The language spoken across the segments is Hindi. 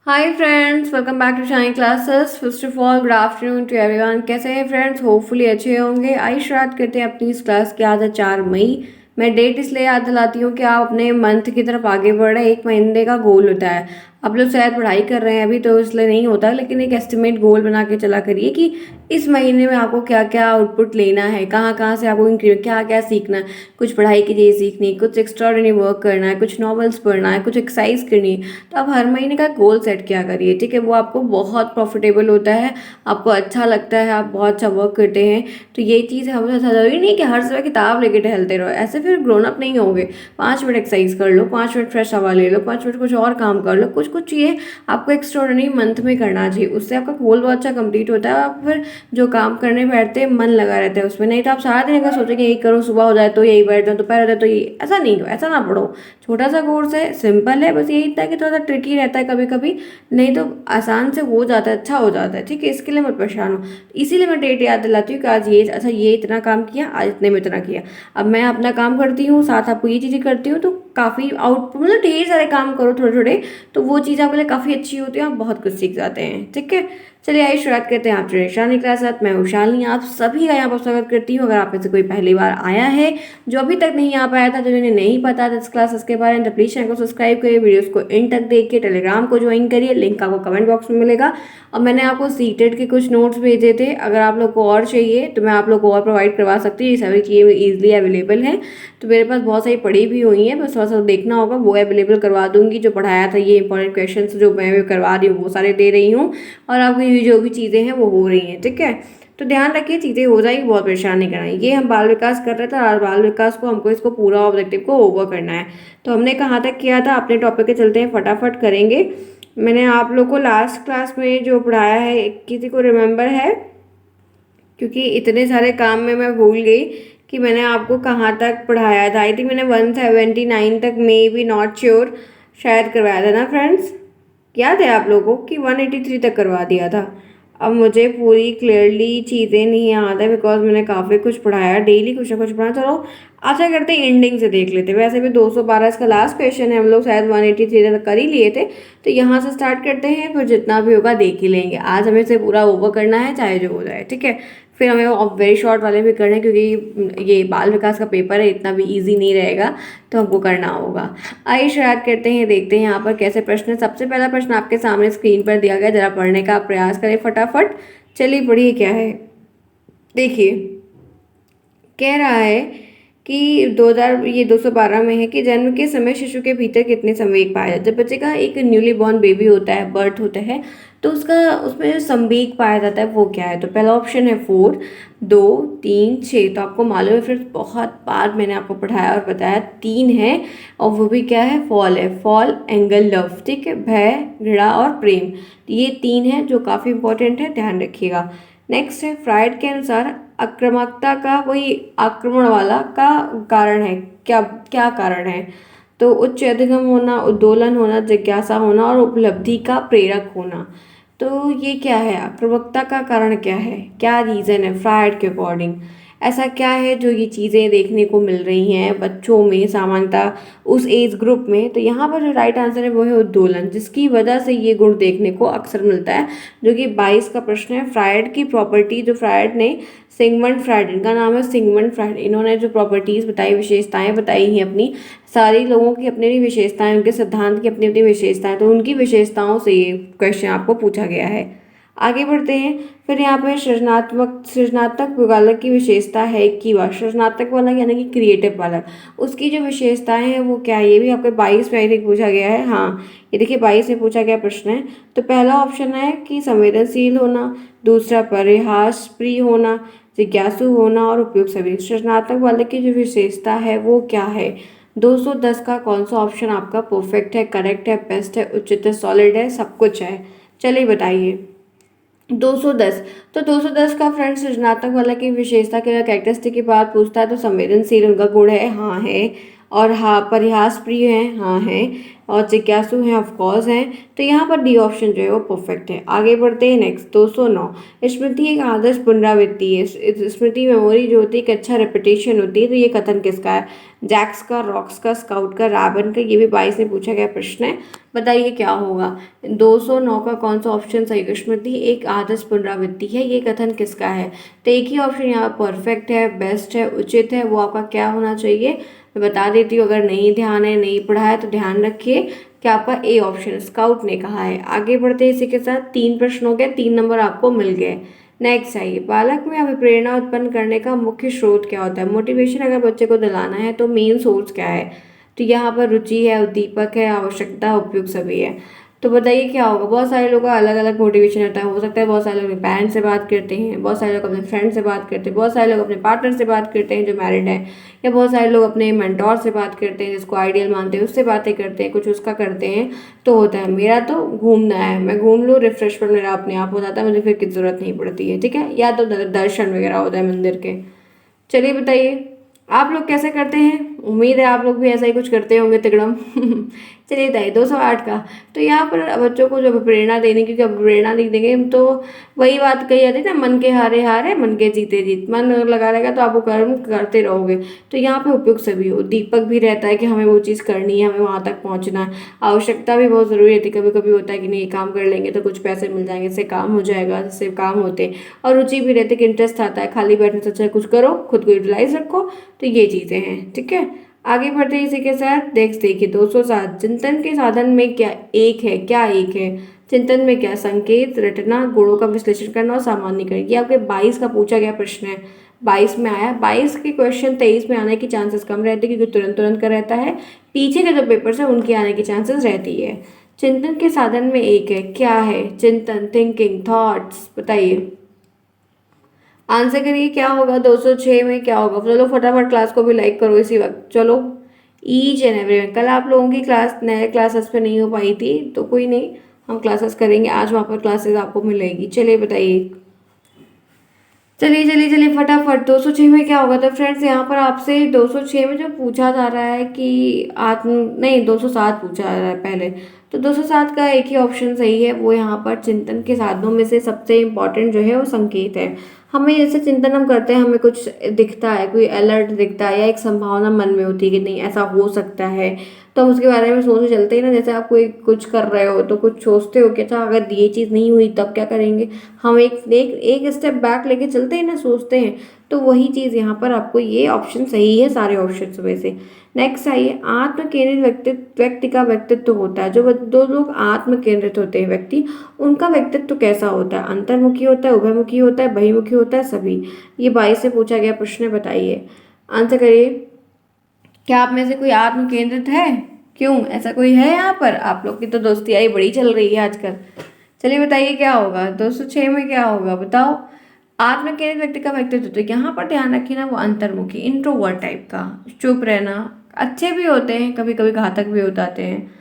Hi friends, welcome back to Shine Classes. First of all good afternoon to everyone. कैसे हैं फ्रेंड्स? होपफुली अच्छे होंगे। आइए शुरुआत करते हैं अपनी इस क्लास की। आज है 4 मई। मैं डेट इसलिए याद दिलाती हूँ कि आप अपने मंथ की तरफ आगे बढ़ रहे हैं। एक महीने का गोल होता है। आप लोग शायद पढ़ाई कर रहे हैं अभी, तो इसलिए नहीं होता, लेकिन एक एस्टिमेट गोल बना के चला करिए कि इस महीने में आपको क्या क्या आउटपुट लेना है, कहाँ कहाँ से आपको क्या क्या सीखना है। कुछ पढ़ाई की चीज़ सीखनी है, कुछ एक्स्ट्राऑर्डिनरी वर्क करना है, कुछ नॉवेल्स पढ़ना है, कुछ एक्सरसाइज करनी है। तो आप हर महीने का गोल सेट किया करिए, ठीक है? वो आपको बहुत प्रॉफिटेबल होता है, आपको अच्छा लगता है, आप बहुत अच्छा वर्क करते हैं। तो ये चीज़ हमेशा ज़रूरी नहीं कि हर समय किताब लेके टहलते रहो, ऐसे फिर ग्रोन अप नहीं होंगे। 5 मिनट एक्सरसाइज कर लो, 5 मिनट फ्रेश हवा ले लो, 5 मिनट कुछ और काम कर लो। कुछ कुछ चीज़ें आपको एक्स्ट्राऑर्डिनरी मंथ में करना चाहिए, उससे आपका गोल बहुत अच्छा कंप्लीट होता है। आप फिर जो काम करने बैठते हैं मन लगा रहता है उसमें। नहीं तो आप सारा दिन अगर सोचेंगे यही करूँ, सुबह हो जाए तो यही बैठ जाऊँ, दोपहर हो जाए तो यही, ऐसा नहीं हो, ऐसा ना पढ़ो। छोटा सा कोर्स है, सिंपल है, बस यही इतना है कि थोड़ा सा ट्रिकी रहता है कभी कभी। नहीं तो आसान से हो जाता है, अच्छा हो जाता है, ठीक है? इसके लिए मत परेशान हो। इसीलिए मैं डेट याद दिलाती हूँ कि आज ये अच्छा, ये इतना काम किया, आज इतने में इतना किया। अब मैं अपना काम करती हूँ, साथ आपको ये चीज़ें करती हूँ, तो काफ़ी आउट मतलब ढेर सारे काम करो थोड़े थोड़े, तो वो चीज़ आपके लिए काफ़ी अच्छी होती है, आप बहुत कुछ सीख जाते हैं, ठीक है? चलिए आइए शुरुआत करते हैं आपसे शालिनी क्लास साथ। मैं हूँ शालिनी, आप सभी का यहाँ पर स्वागत करती हूँ। अगर आप में से कोई पहली बार आया है, जो अभी तक नहीं आ पाया था, जो जिन्हें नहीं पता था इस क्लासेस के बारे में, तो प्लीज़ चैनल को सब्सक्राइब करिए, वीडियोस को इन तक देखिए, टेलीग्राम को ज्वाइन करिए, लिंक आपको कमेंट बॉक्स में मिलेगा। और मैंने आपको सीटेड के कुछ नोट्स भेजे थे, अगर आप लोग को और चाहिए तो मैं आप लोग को और प्रोवाइड करवा सकती हूँ। ये सभी चीज़ें ईजिली अवेलेबल हैं, तो मेरे पास बहुत सारी पढ़ी भी हुई हैं, बस थोड़ा सा देखना होगा। वो अवेलेबल करवा दूंगी, जो पढ़ाया था, ये इंपॉर्टेंट क्वेश्चन जो मैं करवा रही हूँ वो सारे दे रही हूँ, और आपकी जो भी चीज़ें हैं वो हो रही हैं, ठीक है? तो ध्यान रखिए, चीज़ें हो जाएगी, बहुत परेशान नहीं करना है। ये हम बाल विकास कर रहे थे, और बाल विकास को हमको इसको पूरा ऑब्जेक्टिव को ओवर करना है। तो हमने कहाँ तक किया था, अपने टॉपिक के चलते हैं, फटाफट करेंगे। मैंने आप लोग को लास्ट क्लास में जो पढ़ाया है, किसी को रिमेम्बर है? क्योंकि इतने सारे काम में मैं भूल गई कि मैंने आपको कहाँ तक पढ़ाया था। आई थिंक मैंने 179 तक, मे बी नॉट श्योर, शायद करवाया था ना फ्रेंड्स? याद है आप लोगों को कि 183 तक करवा दिया था? अब मुझे पूरी क्लियरली चीज़ें नहीं याद है, बिकॉज मैंने काफ़ी कुछ पढ़ाया, डेली कुछ ना कुछ पढ़ा। चलो आशा करते हैं एंडिंग से देख लेते हैं। वैसे भी 212 इसका लास्ट क्वेश्चन है, हम लोग शायद 183 तक कर ही लिए थे। तो यहाँ से स्टार्ट करते हैं, फिर जितना भी होगा देख ही लेंगे। आज हमें इसे पूरा ओवर करना है, चाहे जो हो जाए, ठीक है? फिर हमें वेरी शॉर्ट वाले भी करने हैं, क्योंकि ये बाल विकास का पेपर है, इतना भी इजी नहीं रहेगा, तो हमको करना होगा। आइए शुरुआत करते हैं, देखते हैं यहाँ पर कैसे प्रश्न है। सबसे पहला प्रश्न आपके सामने स्क्रीन पर दिया गया, जरा पढ़ने का प्रयास करें फटाफट। चलिए पढ़िए क्या है, देखिए। कह रहा है कि 2000 ये 212 में है कि जन्म के समय शिशु के भीतर कितने संवेग पाए जाते हैं। जब बच्चे का एक न्यूली बॉर्न बेबी होता है, बर्थ होता है, तो उसका उसमें जो संवेग पाया जाता है वो क्या है? तो पहला ऑप्शन है 4, 2, 3, 6। तो आपको मालूम है, फिर बहुत बार मैंने आपको पढ़ाया और बताया, 3 है, और वो भी क्या है? फॉल है। फॉल, एंगल, लव, ठीक है? भय, घृणा और प्रेम, ये 3 है जो काफ़ी इंपॉर्टेंट है, ध्यान रखिएगा। नेक्स्ट है, फ्राइड के अनुसार आक्रामकता का, वही आक्रमण वाला का कारण है क्या? क्या कारण है? तो उच्च अधिगम होना, उद्दोलन होना, जिज्ञासा होना और उपलब्धि का प्रेरक होना। तो ये क्या है? आक्रामकता का कारण क्या है? क्या रीज़न है फ्रायड के अकॉर्डिंग? ऐसा क्या है जो ये चीज़ें देखने को मिल रही हैं बच्चों में सामान्यतः उस एज ग्रुप में? तो यहाँ पर जो राइट आंसर है वो है उद्दोलन, जिसकी वजह से ये गुण देखने को अक्सर मिलता है, जो कि 22 का प्रश्न है। फ्रायड की प्रॉपर्टी, जो फ्रायड ने, सिगमंड फ्रायड, इनका नाम है सिगमंड फ्रायड, इन्होंने जो प्रॉपर्टीज़ बताई, विशेषताएं बताई हैं अपनी, सारी लोगों की अपनी अपनी विशेषताएं, उनके सिद्धांत की अपनी अपनी विशेषताएं, तो उनकी विशेषताओं से ये क्वेश्चन आपको पूछा गया है। आगे बढ़ते हैं। फिर यहाँ पर सृजनात्मक बालक की विशेषता है कि वह सृजनात्मक बालक यानी कि क्रिएटिव बालक, उसकी जो विशेषताएं हैं वो क्या है? ये भी आपके 22 में आई थिंक पूछा गया है। हाँ, ये देखिए 22 में पूछा गया प्रश्न है। तो पहला ऑप्शन है कि संवेदनशील होना, दूसरा परिहास प्रिय होना, जिज्ञासु होना और उपयुक्त सभी। सृजनात्मक बालक की जो विशेषता है वो क्या है? 210 का कौन सा ऑप्शन आपका परफेक्ट है, करेक्ट है, बेस्ट है, उचित है, सॉलिड है, सब कुछ है? चलिए बताइए। 210, तो 210 का फ्रेंड सृजनात्मक वाला की विशेषता के कैरेक्टरिस्टिक की बात पूछता है, तो संवेदनशील उनका गुण है, हाँ है। और हाँ, परिहास प्रिय है, हाँ है। और जिज्ञासु हैं, ऑफ कोर्स हैं। तो यहाँ पर डी ऑप्शन जो है वो परफेक्ट है। आगे बढ़ते हैं नेक्स्ट 209। स्मृति एक आदर्श पुनरावृत्ति है। स्मृति मेमोरी जो होती है एक अच्छा रेपिटेशन होती है। तो ये कथन किसका है? जैक्स का, रॉक्स का, स्काउट का, राबन का। ये भी 22 में पूछा गया प्रश्न है। बताइए क्या होगा? 209 का कौन सा ऑप्शन सही है? स्मृति एक आदर्श पुनरावृत्ति है, ये कथन किसका है? तो एक ही ऑप्शन यहाँ परफेक्ट है, बेस्ट है, उचित है, वो आपका क्या होना चाहिए मैं बता देती हूँ। अगर नहीं ध्यान है, नहीं पढ़ा है तो ध्यान रखिए कि आपका ए ऑप्शन स्काउट ने कहा है। आगे बढ़ते हैं इसी के साथ। 3 प्रश्न हो गए, 3 नंबर आपको मिल गए। नेक्स्ट आइए, बालक में अभिप्रेरणा उत्पन्न करने का मुख्य स्रोत क्या होता है? मोटिवेशन अगर बच्चे को दिलाना है तो मेन सोर्स क्या है? तो यहाँ पर रुचि है, उद्दीपक है, आवश्यकता, उपयुक्त सभी है। तो बताइए क्या होगा? बहुत सारे लोगों का अलग अलग मोटिवेशन होता है। हो सकता है बहुत सारे लोग अपने पेरेंट्स से बात करते हैं, बहुत सारे लोग अपने फ्रेंड से बात करते हैं, बहुत सारे लोग अपने पार्टनर से बात करते हैं जो मैरिड है, या बहुत सारे लोग अपने मेंटोर से बात करते हैं जिसको आइडियल मानते हैं, उससे बातें करते हैं, कुछ उसका करते हैं। तो होता है मेरा तो घूमना है, मैं घूम लूँ, रिफ्रेशमेंट मेरा अपने आप हो जाता है, मुझे फिर की ज़रूरत नहीं पड़ती है। ठीक है, या तो दर्शन वगैरह होता है मंदिर के। चलिए बताइए आप लोग कैसे करते हैं? उम्मीद है आप लोग भी ऐसा ही कुछ करते होंगे तिगड़म। चलिए बताइए 208 का। तो यहाँ पर बच्चों को जब प्रेरणा देने, क्योंकि अब प्रेरणा नहीं देंगे तो वही बात कही जाती है ना, मन के हारे हारे मन के जीते जीत। मन लगा रहेगा तो आप वो कर्म करते रहोगे। तो यहाँ पे उपयुक्त सभी हो, दीपक भी रहता है कि हमें वो चीज़ करनी है, हमें वहाँ तक पहुँचना है। आवश्यकता भी बहुत ज़रूरी रहती है। कभी कभी होता है कि नहीं, ये काम कर लेंगे तो कुछ पैसे मिल जाएंगे, इससे काम हो जाएगा, इससे काम होते। और रुचि भी रहती है कि इंटरेस्ट आता है, खाली बैठने से अच्छा कुछ करो, खुद को यूटिलाइज रखो। तो ये चीज़ें हैं। ठीक है, आगे बढ़ते हैं इसी के साथ। देखिए 207। चिंतन के साधन में क्या एक है? क्या एक है? चिंतन में क्या? संकेत, रटना, गुणों का विश्लेषण करना और सामान्यीकरण। ये आपके 22 का पूछा गया प्रश्न है। 22 में आया। 22 के क्वेश्चन 23 में आने की चांसेस कम रहते हैं क्योंकि तुरंत तुरंत का रहता है। पीछे के जो पेपर्स है उनके आने की चांसेस रहती है। चिंतन के साधन में एक है, क्या है? चिंतन, थिंकिंग, थॉट्स। बताइए आंसर करिए क्या होगा? 206 में क्या होगा? चलो फटाफट क्लास को भी लाइक करो इसी वक्त। चलो ईच एंड एवरीवन। कल आप लोगों की क्लास नए क्लासेस पे नहीं हो पाई थी तो कोई नहीं, हम क्लासेस करेंगे आज, वहाँ पर क्लासेस आपको मिलेगी। चलिए बताइए, चलिए चलिए चलिए फटाफट 206 में क्या होगा? तो फ्रेंड्स यहाँ पर आपसे 206 में जो पूछा जा रहा है कि आत्म, नहीं 207 पूछा जा रहा है पहले। तो 207 का एक ही ऑप्शन सही है, वो यहाँ पर चिंतन के साधनों में से सबसे इम्पोर्टेंट जो है वो संकेत है। हमें जैसे चिंतन हम करते हैं, हमें कुछ दिखता है, कोई अलर्ट दिखता है या एक संभावना मन में होती है कि नहीं ऐसा हो सकता है, तो हम उसके बारे में सोचते चलते हैं ना। जैसे आप कोई कुछ कर रहे हो तो कुछ सोचते हो कि अच्छा अगर ये चीज़ नहीं हुई तब क्या करेंगे, हम एक स्टेप बैक लेके चलते हैं ना, सोचते हैं। तो वही चीज़ यहाँ पर आपको, ये ऑप्शन सही है सारे ऑप्शन में से। नेक्स्ट आइए, आत्म केंद्रित व्यक्ति का व्यक्तित्व होता है। जो दो लोग आत्म केंद्रित होते हैं व्यक्ति, उनका व्यक्तित्व कैसा होता है? अंतर्मुखी होता है, उभयमुखी होता है, बहिमुखी होता है, सभी। ये 22 से पूछा गया प्रश्न है। बताइए आंसर करिए। क्या आप में से कोई आत्म केंद्रित है? क्यों, ऐसा कोई है यहाँ पर? आप लोग की तो दोस्तियाई बड़ी चल रही है आजकल। चलिए बताइए क्या होगा? 206 में क्या होगा बताओ? आत्म केंद्रित व्यक्ति का व्यक्तित्व, तो यहाँ पर ध्यान रखिए ना, वो अंतर्मुखी इंट्रोवर्ट टाइप का, चुप रहना। अच्छे भी होते हैं, कभी कभी घातक भी हो जाते हैं।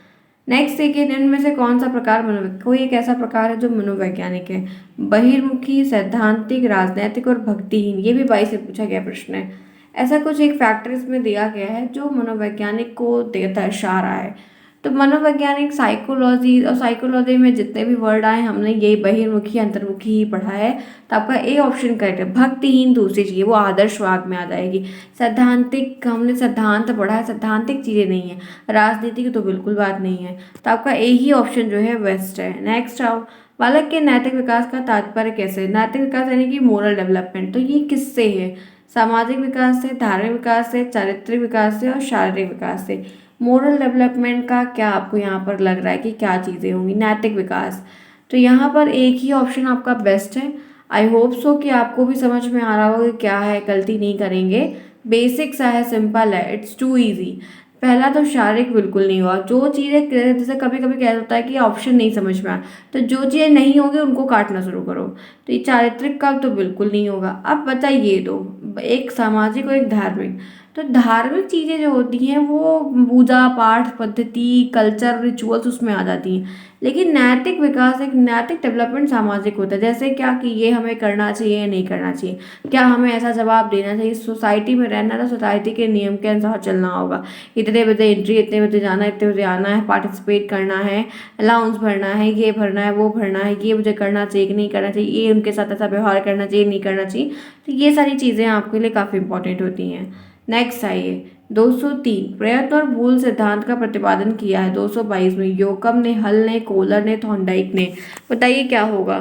नेक्स्ट देखिए, निम्न में से कौन सा प्रकार कोई एक ऐसा प्रकार है जो मनोवैज्ञानिक है? बहिर्मुखी, सैद्धांतिक, राजनैतिक और भक्तिहीन। ये भी 22 से पूछा गया प्रश्न है। ऐसा कुछ एक फैक्टर इसमें दिया गया है जो मनोवैज्ञानिक को दर्शा रहा है। तो मनोवैज्ञानिक, साइकोलॉजी, और साइकोलॉजी में जितने भी वर्ड आए हमने यही बहिर्मुखी अंतर्मुखी ही पढ़ा है। तो आपका ए ऑप्शन करेक्ट है। भक्तिहीन दूसरी चीज़, वो आदर्शवाद में आ जाएगी। सैद्धांतिक, हमने सिद्धांत पढ़ा है, सैद्धांतिक चीज़ें नहीं है। राजनीति की तो बिल्कुल बात नहीं है। तो आपका ए ही ऑप्शन जो है बेस्ट है। नेक्स्ट आओ, बालक के नैतिक विकास का तात्पर्य कैसे? नैतिक विकास यानी कि मोरल डेवलपमेंट। तो ये किससे है? सामाजिक विकास से, धार्मिक विकास से, चारित्रिक विकास से और शारीरिक विकास से। मोरल डेवलपमेंट का क्या आपको यहाँ पर लग रहा है कि क्या चीज़ें होंगी? नैतिक विकास। तो यहाँ पर एक ही ऑप्शन आपका बेस्ट है। आई होप सो कि आपको भी समझ में आ रहा होगा कि क्या है, गलती नहीं करेंगे। बेसिक सा है, सिंपल है, इट्स टू इजी। पहला तो शारीरिक बिल्कुल नहीं हुआ। जो चीज़ें जैसे कभी कभी कह होता है कि ऑप्शन नहीं समझ में आया, तो जो चीज़ें नहीं होंगी उनको काटना शुरू करो। तो ये चारित्रिक का तो बिल्कुल नहीं होगा। अब बताइए दो, एक सामाजिक और एक धार्मिक। तो धार्मिक चीज़ें जो होती हैं वो पूजा पाठ पद्धति कल्चर रिचुअल्स उसमें आ जाती हैं। लेकिन नैतिक विकास एक नैतिक डेवलपमेंट सामाजिक होता है, जैसे क्या कि ये हमें करना चाहिए या नहीं करना चाहिए, क्या हमें ऐसा जवाब देना चाहिए। सोसाइटी में रहना तो सोसाइटी के नियम के अनुसार चलना होगा। इतने बजे एंट्री, इतने बजे जाना, इतने बजे आना है, पार्टिसिपेट करना है, अलाउंस भरना है, ये भरना है, वो भरना है, ये मुझे करना चाहिए कि नहीं करना चाहिए, ये उनके साथ ऐसा व्यवहार करना चाहिए नहीं करना चाहिए। तो ये सारी चीज़ें आपके लिए काफ़ी इंपॉर्टेंट होती हैं। नेक्स्ट आइए 203 प्रयत्न और भूल सिद्धांत का प्रतिपादन किया है 222 में योकम ने, हल ने, कोलर ने, थॉर्नडाइक ने। बताइए क्या होगा।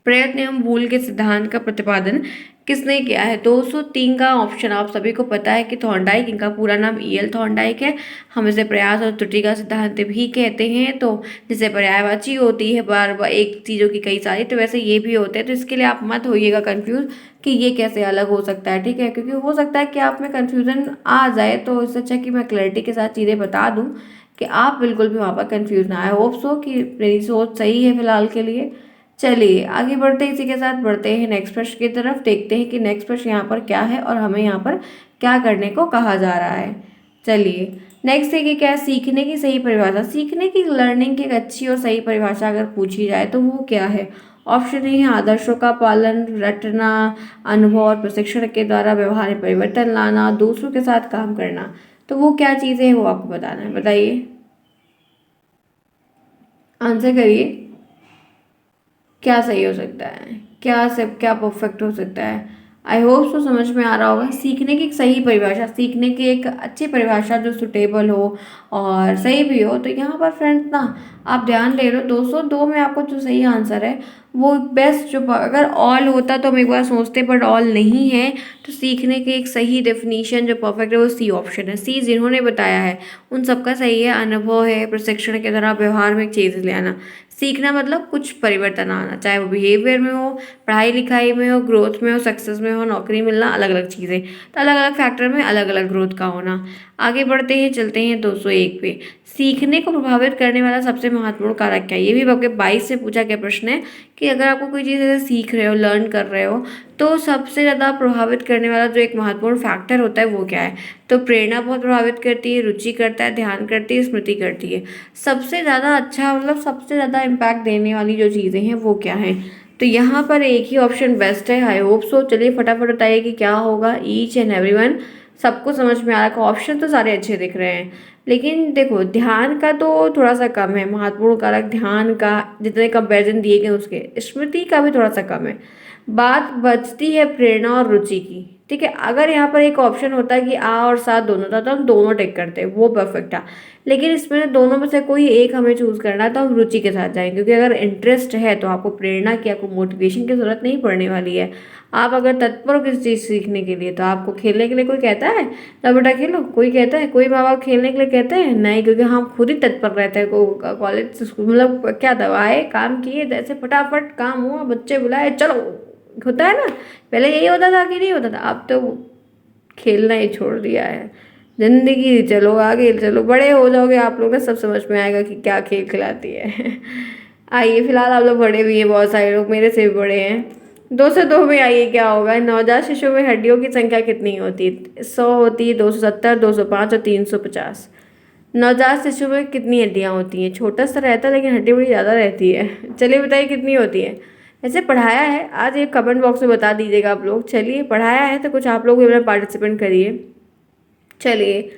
प्रयत्न एवं भूल के सिद्धांत का प्रतिपादन किसने किया है। 203 का ऑप्शन आप सभी को पता है कि थॉर्नडाइक, इनका पूरा नाम ईएल थॉर्नडाइक है। हम इसे प्रयास और त्रुटि का सिद्धांत भी कहते हैं। तो जैसे पर्यायवाची होती है बार बार एक चीज़ों की कई सारी, तो वैसे ये भी होते हैं। तो इसके लिए आप मत होइएगा कंफ्यूज कि ये कैसे अलग हो सकता है, ठीक है, क्योंकि हो सकता है कि आप में कन्फ्यूजन आ जाए। तो इससे अच्छा कि मैं क्लैरिटी के साथ चीज़ें बता दूँ कि आप बिल्कुल भी वहाँ पर कन्फ्यूज ना आए। होप सो कि मेरी सोच सही है फिलहाल के लिए। चलिए आगे बढ़ते हैं, इसी के साथ बढ़ते हैं नेक्स्ट प्रश्न की तरफ। देखते हैं कि नेक्स्ट प्रश्न यहाँ पर क्या है और हमें यहाँ पर क्या करने को कहा जा रहा है। चलिए नेक्स्ट है कि क्या है सीखने की सही परिभाषा। सीखने की, लर्निंग की एक अच्छी और सही परिभाषा अगर पूछी जाए तो वो क्या है। ऑप्शन ए है आदर्शों का पालन, रटना, अनुभव और प्रशिक्षण के द्वारा व्यवहार में परिवर्तन लाना, दूसरों के साथ काम करना। तो वो क्या चीज़ें हैं वो आपको बताना है, बताइए, आंसर करिए। क्या सही हो सकता है, क्या सब क्या परफेक्ट हो सकता है। आई होप सो समझ में आ रहा होगा। सीखने की एक सही परिभाषा, सीखने की एक अच्छी परिभाषा जो सुटेबल हो और सही भी हो। तो यहाँ पर फ्रेंड्स ना आप ध्यान दे रहे हो 202 में आपको जो सही आंसर है वो बेस्ट जो, अगर ऑल होता तो हम एक बार सोचते, बट ऑल नहीं है। तो सीखने की एक सही डेफिनेशन जो परफेक्ट है वो सी ऑप्शन है। सी जिन्होंने बताया है उन सबका सही है। अनुभव है, प्रशिक्षण के द्वारा व्यवहार में चेंजेस ले आना। सीखना मतलब कुछ परिवर्तन आना, चाहे वो बिहेवियर में हो, पढ़ाई लिखाई में हो, ग्रोथ में हो, सक्सेस में हो, नौकरी मिलना, अलग अलग चीज़ें। तो अलग अलग फैक्टर में अलग अलग ग्रोथ का होना। आगे बढ़ते हैं, चलते हैं 201 पे। सीखने को प्रभावित करने वाला सबसे महत्वपूर्ण कारक क्या है। ये भी आपके 22 से पूछा गया प्रश्न है कि अगर आपको कोई चीज़ ऐसे सीख रहे हो, लर्न कर रहे हो, तो सबसे ज़्यादा प्रभावित करने वाला जो एक महत्वपूर्ण फैक्टर होता है वो क्या है। तो प्रेरणा बहुत प्रभावित करती है, रुचि करता है, ध्यान करती है, स्मृति करती है। सबसे ज़्यादा अच्छा मतलब सबसे ज़्यादा इम्पैक्ट देने वाली जो चीज़ें हैं वो क्या हैं। तो यहाँ पर एक ही ऑप्शन बेस्ट है। I hope so. चलिए फटाफट बताइए कि क्या होगा। ईच एंड एवरीवन, सबको समझ में आ रहा है। ऑप्शन तो सारे अच्छे दिख रहे हैं, लेकिन देखो ध्यान का तो थोड़ा सा कम है। महत्वपूर्ण कारक ध्यान का जितने कंपैरिजन दिए गए उसके, स्मृति का भी थोड़ा सा कम है। बात बचती है प्रेरणा और रुचि की, ठीक है। अगर यहाँ पर एक ऑप्शन होता है कि आ और साथ दोनों था तो हम दोनों टेक करते हैं, वो परफेक्ट था। लेकिन इसमें दोनों में से कोई एक हमें चूज करना है तो हम रुचि के साथ जाएंगे, क्योंकि अगर इंटरेस्ट है तो आपको प्रेरणा की, आपको मोटिवेशन की जरूरत नहीं पड़ने वाली है। आप अगर तत्पर हो किसी चीज़ सीखने के लिए तो आपको खेलने के लिए कोई कहता है तो बेटा खेलो, कोई कहता है, कोई माँ बाप खेलने के लिए कहते हैं नहीं, क्योंकि हम खुद ही तत्पर रहते हैं। कॉलेज स्कूल मतलब क्या था, आए काम किए, जैसे फटाफट काम हुआ, बच्चे बुलाए चलो, होता है ना। पहले यही होता था कि नहीं होता था, अब तो खेलना ही छोड़ दिया है। जिंदगी चलो आगे चलो, बड़े हो जाओगे आप लोग ना, सब समझ में आएगा कि क्या खेल खिलाती है। आइए फिलहाल आप लोग बड़े भी हैं, बहुत सारे लोग मेरे से भी बड़े हैं। 202 में आइए क्या होगा। नवजात शिशु में हड्डियों की संख्या कितनी होती है। 100 होती है, 270, 205 और 350। नवजात शिशु में कितनी हड्डियाँ होती हैं। छोटा सा रहता है लेकिन हड्डी बड़ी ज़्यादा रहती है। चलिए बताइए कितनी होती है। ऐसे पढ़ाया है, आज एक कमेंट बॉक्स में बता दीजिएगा आप लोग। चलिए पढ़ाया है तो कुछ आप लोग भी अपना पार्टिसिपेंट करिए। चलिए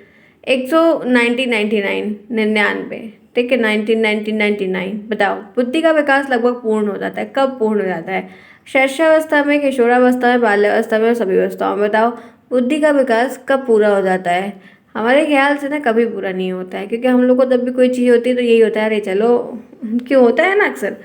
199 99, ठीक है, 1999। बताओ बुद्धि का विकास लगभग पूर्ण हो जाता है, कब पूर्ण हो जाता है। शैशवावस्था में, किशोरावस्था में, बाल्यावस्था में, सभी अवस्थाओं में। बताओ बुद्धि का विकास कब पूरा हो जाता है। हमारे ख्याल से ना कभी पूरा नहीं होता है, क्योंकि हम लोग को जब भी कोई चीज़ होती है तो यही होता है, अरे चलो, क्यों होता है ना अक्सर।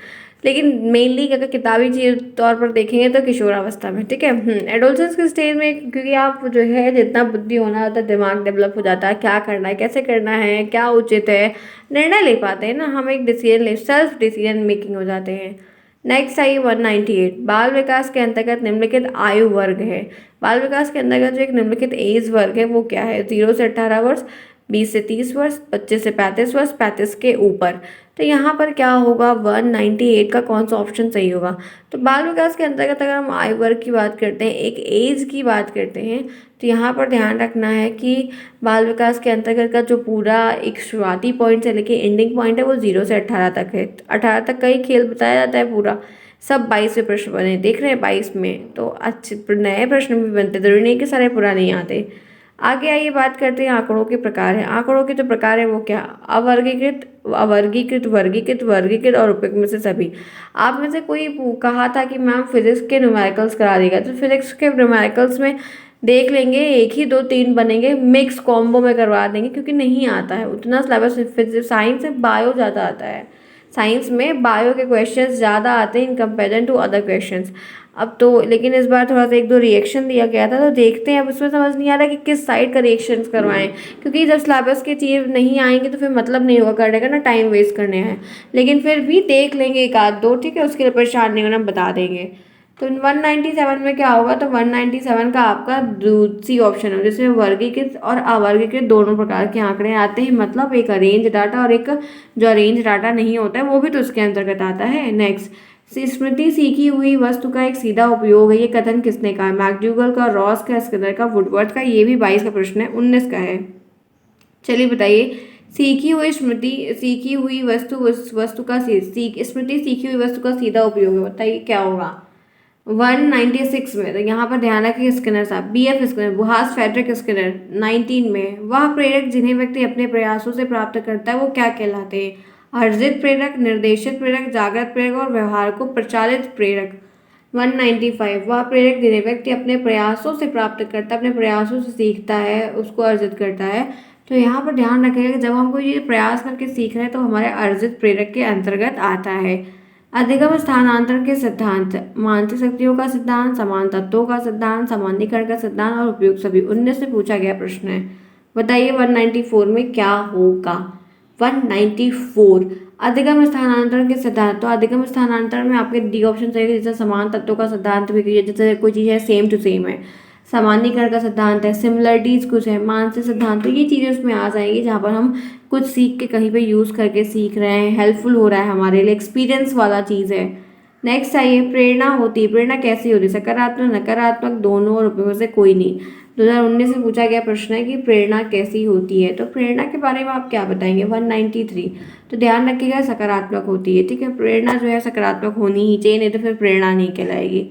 लेकिन मेनली अगर किताबी चीज तौर पर देखेंगे तो किशोरावस्था में, ठीक है। एडोलसेंस के स्टेज में, क्योंकि आप जो है जितना बुद्धि होना होता है, दिमाग डेवलप हो जाता है, क्या करना है, कैसे करना है, क्या उचित है, निर्णय ले पाते हैं ना हम, एक डिसीजन ले, सेल्फ डिसीजन मेकिंग हो जाते हैं। Next I 198। बाल विकास के अंतर्गत निम्नलिखित आयु वर्ग है। बाल विकास के अंतर्गत जो एक निम्नलिखित एज वर्ग है वो क्या है। 0 से 18 वर्ष, 20 से 30 वर्ष, 25 से 35 वर्ष, 35 के ऊपर। तो यहाँ पर क्या होगा, 198 का कौन सा ऑप्शन सही होगा। तो बाल विकास के अंतर्गत अगर हम आयु वर्ग की बात करते हैं, एक एज की बात करते हैं, तो यहाँ पर ध्यान रखना है कि बाल विकास के अंतर्गत का जो पूरा एक शुरुआती पॉइंट से लेके एंडिंग पॉइंट है वो 0 से 18 तक है। 18 तक का ही खेल बताया जाता है पूरा। सब 22 प्रश्न बने, देख रहे हैं 22 में, तो अच्छे नए प्रश्न भी बनते, जरूरी नहीं कि सारे पुराने ही आते। आगे आइए बात करते हैं आंकड़ों के प्रकार हैं। आंकड़ों के जो प्रकार है वो क्या, अवर्गीकृत, अवर्गीकृत, वर्गीकृत, वर्गीकृत और उपयुक्त में से सभी। आप में से कोई कहा था कि मैम फिजिक्स के न्यूमेरिकल्स करा देगा, तो फिजिक्स के न्यूमेरिकल्स में देख लेंगे, एक ही 2-3 बनेंगे, मिक्स कॉम्बो में करवा देंगे, क्योंकि नहीं आता है उतना सिलेबस। फिजिक्स साइंस से बायो ज़्यादा आता है, साइंस में बायो के क्वेश्चंस ज़्यादा आते हैं in comparison to other questions. अब तो लेकिन इस बार थोड़ा सा 1-2 रिएक्शन दिया गया था, तो देखते हैं। अब उसमें समझ नहीं आ रहा कि किस साइड का रिएक्शंस करवाएं, क्योंकि जब सिलेबस की चीज़ नहीं आएंगी तो फिर मतलब नहीं होगा करने का ना, टाइम वेस्ट करने हैं। लेकिन फिर भी देख लेंगे 1-2, ठीक है, उसके लिए परेशान नहीं होना, बता देंगे। तो 197 में क्या होगा, तो 197 का आपका दूसरी ऑप्शन है, जिसमें वर्गीकृत और अवर्गीकृत दोनों प्रकार के आंकड़े आते हैं, मतलब एक अरेंज डाटा और एक जो अरेंज डाटा नहीं होता है वो भी तो उसके अंतर्गत आता है। नेक्स्ट, स्मृति सीखी हुई वस्तु का एक सीधा उपयोग है, ये कथन किसने कहा, मैकडूगल का, रॉस का, स्किनर का, वुडवर्थ का। ये भी 22 का प्रश्न है, 19 का है। चलिए बताइए, सीखी हुई स्मृति, सीखी हुई वस्तु, वस्तु का स्मृति सीखी हुई वस्तु का सीधा उपयोग है, बताइए क्या होगा 196 में। तो यहाँ पर ध्यान रखिए, स्किनर साहब, BF स्किनर, बुहास फेडरिक स्किनर। 19 में, वह प्रेरक जिन्हें व्यक्ति अपने प्रयासों से प्राप्त करता है वो क्या कहलाते हैं, अर्जित प्रेरक, निर्देशित प्रेरक, जागृत प्रेरक और व्यवहार को प्रचालित प्रेरक। 195, वह प्रेरक जिन्हें व्यक्ति अपने प्रयासों से प्राप्त करता है, अपने प्रयासों से सीखता है, उसको अर्जित करता है। तो यहाँ पर ध्यान रखिएगा कि जब हम कोई ये प्रयास करके सीख रहे हैं तो हमारे अर्जित प्रेरक के अंतर्गत आता है। अधिगम स्थानांतरण के सिद्धांत, मानसिक शक्तियों का सिद्धांत, समान तत्वों का सिद्धांत, सामान्यीकरण का सिद्धांत और उपयोग सभी। 19 से पूछा गया प्रश्न है, बताइए 194 में क्या होगा। 194, अधिगम स्थानांतरण के सिद्धांत। तो अधिगम स्थानांतरण में आपके डी ऑप्शन चाहिए, जैसे समान तत्वों का सिद्धांत भी, जैसे कोई चीज़ है सेम टू सेम है, सामान्यीकरण का सिद्धांत है, सिमिलरिटीज कुछ है, मानसिक सिद्धांत, तो ये चीज़ें उसमें आ जाएंगी जहाँ पर हम कुछ सीख के कहीं पे यूज़ करके सीख रहे हैं, हेल्पफुल हो रहा है हमारे लिए, एक्सपीरियंस वाला चीज़ है। नेक्स्ट आइए, प्रेरणा होती है, प्रेरणा कैसी होती है, सकारात्मक, नकारात्मक, दोनों और उपयोग से कोई नहीं। 2019 से पूछा गया प्रश्न है कि प्रेरणा कैसी होती है, तो प्रेरणा के बारे में आप क्या बताएंगे। 193, तो ध्यान रखिएगा सकारात्मक होती है, ठीक है, प्रेरणा जो है सकारात्मक होनी ही चाहिए, नहीं तो फिर प्रेरणा नहीं कहलाएगी।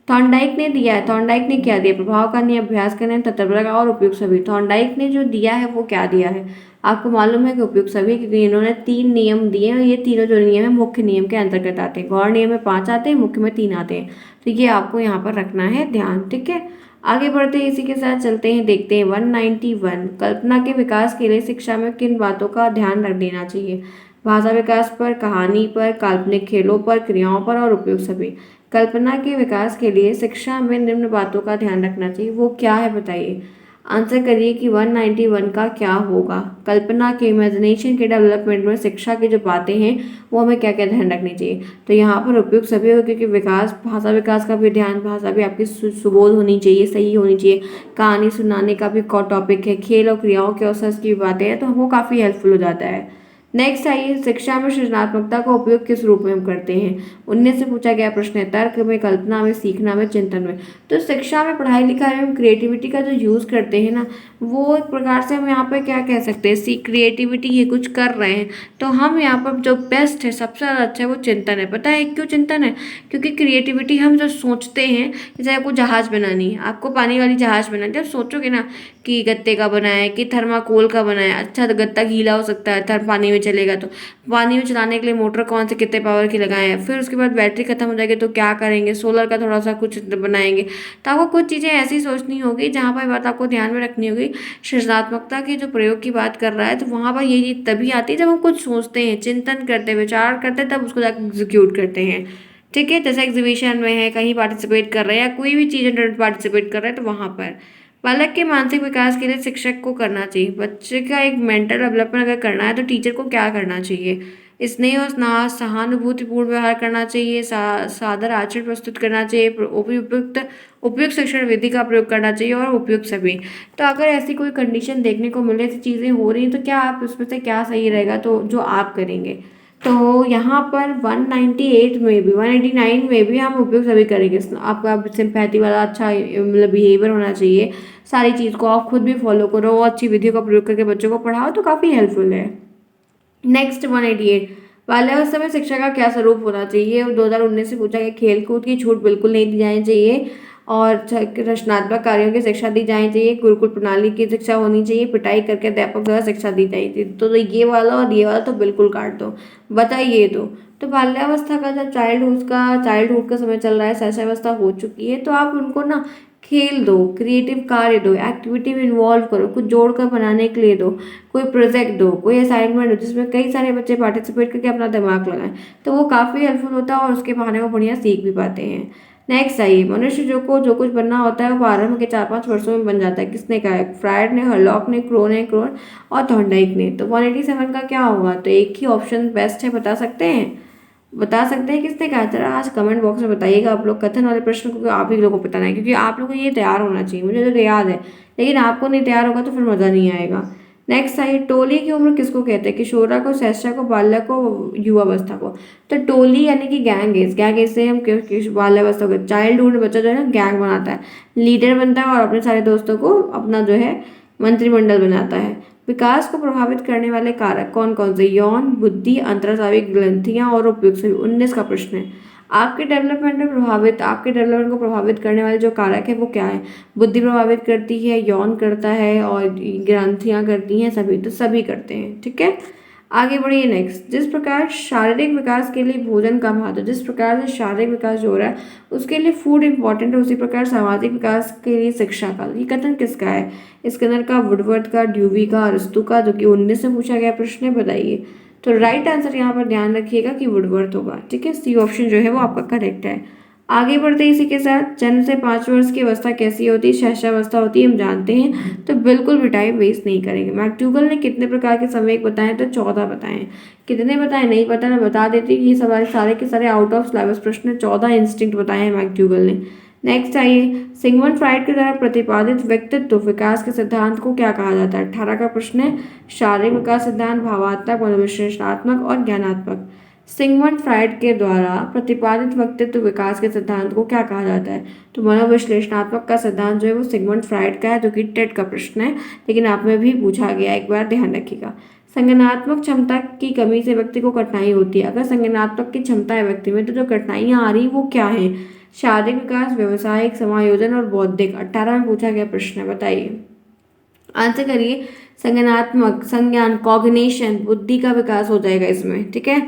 थॉर्नडाइक ने दिया है, थॉर्नडाइक ने क्या दिया, प्रभाव का नियम, अभ्यास का नियम, तत्परता का और उपयुक्त सभी। थॉर्नडाइक ने जो दिया है वो क्या दिया है, आपको मालूम है कि उपयुक्त सभी, क्योंकि इन्होंने 3 नियम दिए हैं और ये तीनों जो नियम है मुख्य नियम के अंतर्गत आते हैं। गौण नियम में 5 आते हैं, मुख्य में 3 आते हैं, तो ये आपको यहाँ पर रखना है ध्यान, ठीक है। आगे बढ़ते हैं, इसी के साथ चलते हैं, देखते हैं 191, कल्पना के विकास के लिए शिक्षा में किन बातों का ध्यान रख देना चाहिए, भाषा विकास पर, कहानी पर, काल्पनिक खेलों पर, क्रियाओं पर और उपयुक्त सभी। कल्पना के विकास के लिए शिक्षा में निम्न बातों का ध्यान रखना चाहिए, वो क्या है बताइए। आंसर करिए कि 191 का क्या होगा। कल्पना के, इमेजिनेशन के डेवलपमेंट में शिक्षा की जो बातें हैं वो हमें क्या क्या ध्यान रखनी चाहिए। तो यहाँ पर उपयुक्त सभी होगा, क्योंकि विकास, भाषा विकास का भी ध्यान, भाषा भी आपकी सुबोध होनी चाहिए, सही होनी चाहिए, कहानी सुनाने का भी टॉपिक है, खेल और क्रियाओं के अवसर की बातें हैं, तो वो काफ़ी हेल्पफुल हो जाता है। नेक्स्ट आइए, शिक्षा में सृजनात्मकता का उपयोग किस रूप में हम करते हैं। 19 से पूछा गया प्रश्न है, तर्क में, कल्पना में, सीखना में, चिंतन में। तो शिक्षा में, पढ़ाई लिखाई में क्रिएटिविटी का जो यूज़ करते हैं ना, वो एक प्रकार से हम यहाँ पे क्या कह सकते हैं, क्रिएटिविटी ये कुछ कर रहे हैं, तो हम यहाँ पर जो बेस्ट है, सबसे ज़्यादा अच्छा है वो चिंतन है। पता है क्यों चिंतन है, क्योंकि क्रिएटिविटी हम जो सोचते हैं, जैसे आपको जहाज़ बनानी है, आपको पानी वाली जहाज़ बनानी है, जब सोचोगे ना कि गत्ते का बना है, कि थर्माकोल का बना है, अच्छा तो गत्ता गीला हो सकता है, पानी में चलेगा, तो पानी में चलाने के लिए मोटर कौन से कितने पावर की लगाए हैं, फिर उसके बाद बैटरी खत्म हो जाएगी तो क्या करेंगे, सोलर का थोड़ा सा कुछ बनाएंगे। तो आपको कुछ चीज़ें ऐसी सोचनी होगी जहाँ पर बात आपको ध्यान में रखनी होगी। सृजनात्मकता के जो प्रयोग की बात कर रहा है, तो वहाँ पर ये चीज़ तभी आती है जब हम कुछ सोचते हैं, चिंतन करते हैं, विचार करते हैं, तब उसको जाकर एग्जीक्यूट करते हैं, ठीक है। जैसे एग्जीबिशन में है, कहीं पार्टिसिपेट कर रहे हैं, या कोई भी चीज़ पार्टिसिपेट कर रहे हैं, तो वहाँ पर बालक के मानसिक विकास के लिए शिक्षक को करना चाहिए। बच्चे का एक मेंटल डेवलपमेंट अगर करना है तो टीचर को क्या करना चाहिए, स्नेह और सहानुभूतिपूर्ण व्यवहार करना चाहिए, सादर आचरण प्रस्तुत करना चाहिए, उपयुक्त उपयुक्त शिक्षण विधि का प्रयोग करना चाहिए और उपयुक्त सभी। तो अगर ऐसी कोई कंडीशन देखने को मिले, ऐसी चीज़ें हो रही हैं, तो क्या आप उसमें से क्या सही रहेगा, तो जो आप करेंगे। तो यहाँ पर 198 में भी 189 में भी हम उपयोग सभी करेंगे। आपका सिंपैथी वाला अच्छा मतलब बिहेवियर होना चाहिए। सारी चीज़ को आप खुद भी फॉलो करो, अच्छी विधियों का प्रयोग करके बच्चों को पढ़ाओ तो काफ़ी हेल्पफुल है। नेक्स्ट 188, बाल्यावस्था में शिक्षा का क्या स्वरूप होना चाहिए। 2019 से पूछा गया। खेल कूद की छूट बिल्कुल नहीं दी जानी चाहिए और रचनात्मक कार्यों की शिक्षा दी जानी चाहिए। गुरुकुल प्रणाली की शिक्षा होनी चाहिए। पिटाई करके अध्यापक द्वारा शिक्षा दी जानी चाहिए। तो ये वाला और ये वाला तो बिल्कुल काट दो। बताइए तो बाल्यावस्था का जब चाइल्डहुड का समय चल रहा है, शैशवावस्था हो चुकी है, तो आप उनको ना खेल दो, क्रिएटिव कार्य दो, एक्टिविटी में इन्वॉल्व करो, कुछ जोड़कर बनाने के लिए दो, कोई प्रोजेक्ट दो, कोई असाइनमेंट हो जिसमें कई सारे बच्चे पार्टिसिपेट करके अपना दिमाग लगाएं, तो वो काफ़ी हेल्पफुल होता है और उसके बहाने वो बढ़िया सीख भी पाते हैं। नेक्स्ट आइए, मनुष्य जो कुछ बनना होता है वो प्रारंभ के 4-5 वर्षों में बन जाता है। किसने कहा है? फ्रायड ने, हरलॉक ने, क्रोन और थॉर्नडाइक ने। तो 187 का क्या होगा? तो एक ही ऑप्शन बेस्ट है, बता सकते हैं किसने कहा? जरा आज कमेंट बॉक्स में बताइएगा आप लोग कथन वाले प्रश्न को, आप ही लोगों को बताना है, क्योंकि आप लोगों को ये तैयार होना चाहिए। मुझे तो याद है, लेकिन आपको नहीं तैयार होगा तो फिर मज़ा नहीं आएगा। नेक्स्ट आइए, टोली की उम्र किसको कहते हैं? किशोरा को, शैशव को, बाल्य को, युवावस्था को। तो टोली यानी कि गैंग एज से हम बाल्यावस्था को, चाइल्डहुड में बच्चा जो है ना गैंग बनाता है, लीडर बनता है और अपने सारे दोस्तों को अपना जो है मंत्रिमंडल बनाता है। विकास को प्रभावित करने वाले कारक कौन कौन से? यौन, बुद्धि, अंतरस्रावी ग्रंथियां और उपयुक्त सभी। 19 का प्रश्न है। आपके डेवलपमेंट को प्रभावित करने वाले जो कारक है वो क्या है? बुद्धि प्रभावित करती है, यौन करता है और ग्रंथियां करती हैं, सभी तो सभी करते हैं। ठीक है, आगे बढ़िए। नेक्स्ट, जिस प्रकार शारीरिक विकास के लिए भोजन का महत्व, जिस प्रकार से शारीरिक विकास जो हो रहा है उसके लिए फूड इंपॉर्टेंट है, उसी प्रकार सामाजिक विकास के लिए शिक्षा का। ये कथन किसका है? स्किनर का, वुडवर्थ का, ड्यूवी का, अरस्तू का, जो कि 19 में पूछा गया प्रश्न है। बताइए। तो राइट आंसर यहाँ पर ध्यान रखिएगा कि वुडवर्थ होगा। ठीक है, सी ऑप्शन जो है वो आपका करेक्ट है। आगे बढ़ते इसी के साथ, जन्म से 5 वर्ष की अवस्था कैसी होती है? शैशवावस्था होती है, हम जानते हैं, तो बिल्कुल भी टाइम वेस्ट नहीं करेंगे। मैक्ट्यूगल ने कितने प्रकार के संवेग बताए? तो 14 बताए। कितने बताए नहीं पता, मैं बता देती हूँ, ये सवाल सारे के सारे आउट ऑफ सिलेबस प्रश्न, 14 इंस्टिंक्ट बताए हैं मैक्ट्यूगल ने। नेक्स्ट आइए, सिगमंड फ्राइड के द्वारा प्रतिपादित व्यक्तित्व विकास के सिद्धांत को क्या कहा जाता है? 18 का प्रश्न है। शारीरिक विकास सिद्धांत, भावात्मक, मनोविश्लेषणात्मक और ज्ञानात्मक। सिगमंड फ्राइड के द्वारा प्रतिपादित व्यक्तित्व विकास के सिद्धांत को क्या कहा जाता है? तो मनोविश्लेषणात्मक का सिद्धांत जो है वो सिगमंड फ्राइड का है, जो कि टेट का प्रश्न है, लेकिन आप में भी पूछा गया, एक बार ध्यान रखिएगा। संज्ञानात्मक क्षमता की कमी से व्यक्ति को कठिनाई होती है। अगर संज्ञानात्मक की क्षमता है व्यक्ति में, तो जो कठिनाइयां आ रही वो क्या है? शारीरिक विकास, व्यवसायिक, समायोजन और बौद्धिक। 18 में पूछा गया प्रश्न है, बताइए, आंसर करिए। संज्ञान, कॉग्निशन, बुद्धि का विकास हो जाएगा इसमें। ठीक है,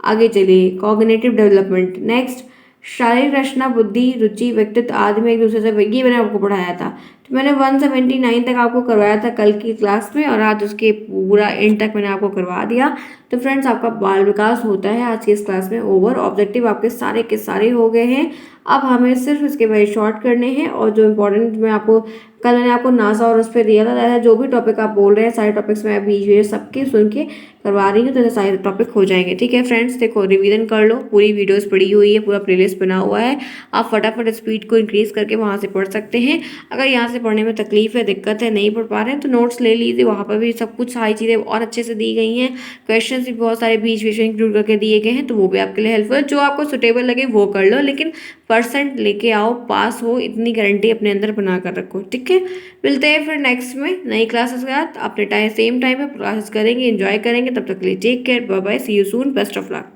आगे चलिए, कॉग्निटिव डेवलपमेंट। नेक्स्ट, शारीरिक रचना, बुद्धि, रुचि, व्यक्तित्व आदि में एक दूसरे से, ये मैंने आपको पढ़ाया था। तो मैंने 179 तक आपको करवाया था कल की क्लास में, और आज उसके पूरा एंड तक मैंने आपको करवा दिया। तो फ्रेंड्स, आपका बाल विकास होता है आज की इस क्लास में ओवर। ऑब्जेक्टिव आपके सारे के सारे हो गए हैं। अब हमें सिर्फ इसके वही शॉर्ट करने हैं, और जो इम्पोर्टेंट मैं आपको कल मैंने आपको नासा और उस पर दिया था, जो भी टॉपिक आप बोल रहे हैं सारे टॉपिक्स मैं बीच में सबके सुन के करवा रही हूँ, तो सारे टॉपिक हो जाएंगे। ठीक है फ्रेंड्स, देखो रिवीजन कर लो, पूरी वीडियोस पड़ी हुई है, पूरा प्लेलिस्ट बना हुआ है, आप फटाफट स्पीड को इंक्रीज करके वहाँ से पढ़ सकते हैं। अगर यहाँ से पढ़ने में तकलीफ है, दिक्कत है, नहीं पढ़ पा रहे हैं, तो नोट्स ले लीजिए, वहाँ पर भी सब कुछ सारी चीज़ें और अच्छे से दी गई हैं। क्वेश्चन भी बहुत सारे बीच बीच में इंक्लूड करके दिए गए हैं, तो वो भी आपके लिए हेल्पफुल है। जो आपको सुटेबल लगे वो कर लो, लेकिन परसेंट लेके आओ, पास हो, इतनी गारंटी अपने अंदर बना कर रखो। ठीक है, मिलते हैं फिर नेक्स्ट में नई क्लासेस के साथ। अपने सेम टाइम पे क्लासेस करेंगे, एंजॉय करेंगे। तब तक के लिए take care, bye bye, see you soon, best of luck.